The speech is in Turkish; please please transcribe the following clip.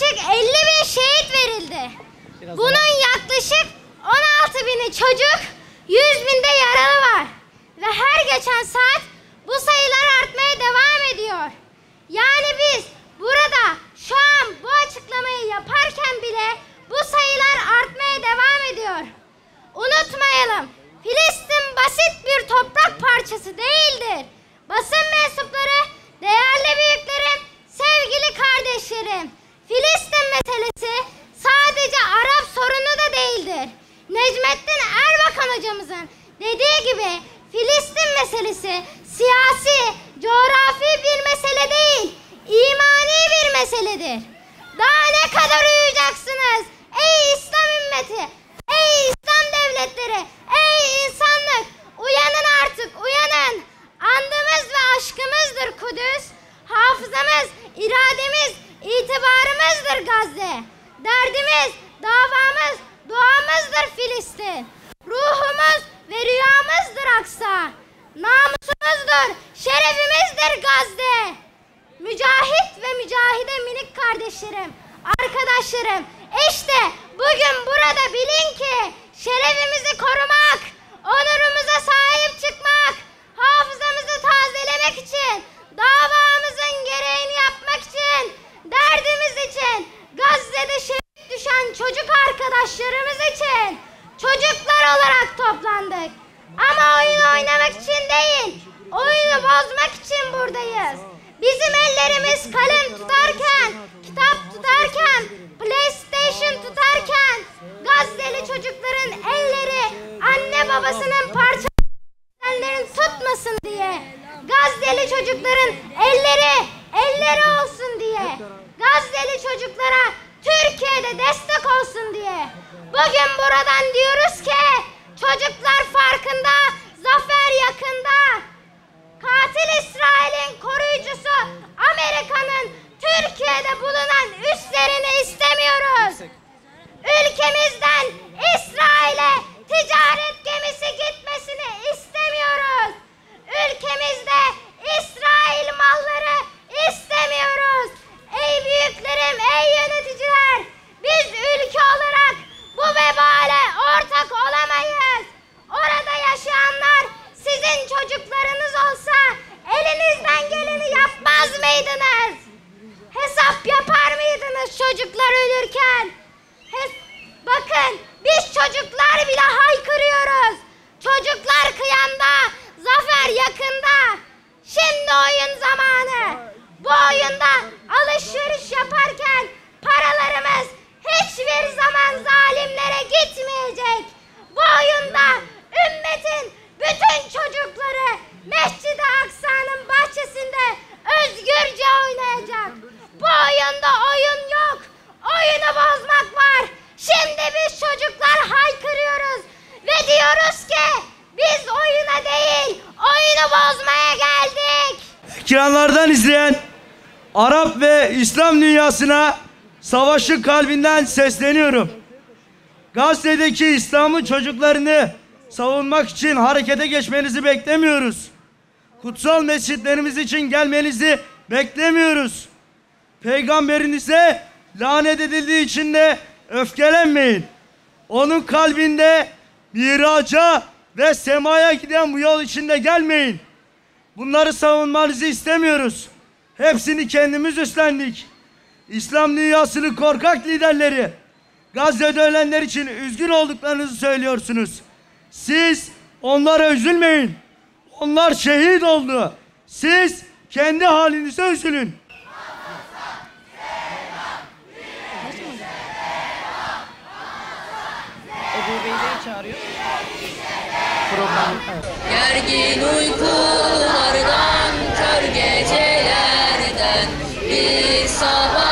yaklaşık 50.000 şehit verildi. Bunun yaklaşık 16.000'i çocuk, 100.000'de yaralı var. Ve her geçen saat bu sayılar artmaya devam ediyor. Yani biz burada şu an bu açıklamayı yaparken bile bu sayılar artmaya devam ediyor. Unutmayalım, Filistin basit bir toprak parçası değildir. Basın mensupları, değerli büyüklerim, sevgili kardeşlerim, Filistin meselesi sadece Arap sorunu da değildir. Necmettin Erbakan hocamızın dediği gibi Filistin meselesi siyasi, coğrafi bir mesele değil, imani bir meseledir. Daha ne kadar uyuyacaksınız ey İslam ümmeti, ey İslam devletleri, ey insanlık, uyanın artık, uyanın. Andımız ve aşkımızdır Kudüs, hafızamız, irademiz, itibarımızdır Gazze. Derdimiz, davamız, duamızdır Filistin. Ruhumuz ve rüyamızdır Aksa. Namusumuzdur, şerefimizdir Gazze. Mücahit ve mücahide minik kardeşlerim, arkadaşlarım, işte bugün burada bilin ki şerefimizi korumak, onurumuza sahip çıkmak, hafızamızı tazelemek için, davamızın gereğini yapmak için, derdimiz için, Gazze'de şehit düşen çocuk arkadaşlarımız için çocuklar olarak toplandık. Ama oyun oynamak için değil, oyunu bozmak için buradayız. Bizim ellerimiz kalem tutarken, kitap tutarken, PlayStation tutarken, Gazze'li çocukların elleri anne babasının parçalarını tutmasın diye, Gazze'li çocukların elleri olsun diye, Gazze'li çocuklara Türkiye'de destek olsun diye. Bugün buradan diyoruz ki çocuklar farkında, zafer yakında. Katil İsrail'in koruyucusu Amerika'nın Türkiye'de bulunan üslerini istemiyoruz. Ülkemizden İsrail'e ticaret gemisi gitmesini istemiyoruz. Ülkemizde İsrail malları istemiyoruz. Ey büyüklerim, ey yöneticiler, biz ülke olarak bu vebale ortak olamayız. Orada yaşayanlar sizin çocuklarınız olsa elinizden geleni yapmaz mıydınız? Hesap yapar mıydınız çocuklar ölürken? Bakın, biz çocuklar bile haykırıyoruz. Çocuklar kıyamda, zafer yakında. Şimdi oyun zamanı. Bu oyunda alışveriş yaparken paralarımız hiçbir zaman zalimlere gitmeyecek. Bu oyunda ümmetin bütün çocukları Mescid-i Aksa'nın bahçesinde özgürce oynayacak. Bu oyunda oyun yok. Oyunu bozmak var. Şimdi biz çocuklar haykırıyoruz ve diyoruz ki biz oyuna değil, oyunu bozmaya geldik. Ekranlardan izleyen Arap ve İslam dünyasına savaşın kalbinden sesleniyorum. Gazze'deki İslam'ın çocuklarını savunmak için harekete geçmenizi beklemiyoruz. Kutsal mescitlerimiz için gelmenizi beklemiyoruz. Peygamberinize lanet edildiği için de öfkelenmeyin. Onun kalbinde miraca ve semaya giden bu yol içinde gelmeyin. Bunları savunmanızı istemiyoruz. Hepsini kendimiz üstlendik. İslam dünyasının korkak liderleri Gazze'de ölenler için üzgün olduklarınızı söylüyorsunuz. Siz onlara üzülmeyin. Onlar şehit oldu. Siz kendi halinize üzülün. Ebu Bey'i çağırıyor. Program. Gergin uykulardan, kör gecelerden bir sabah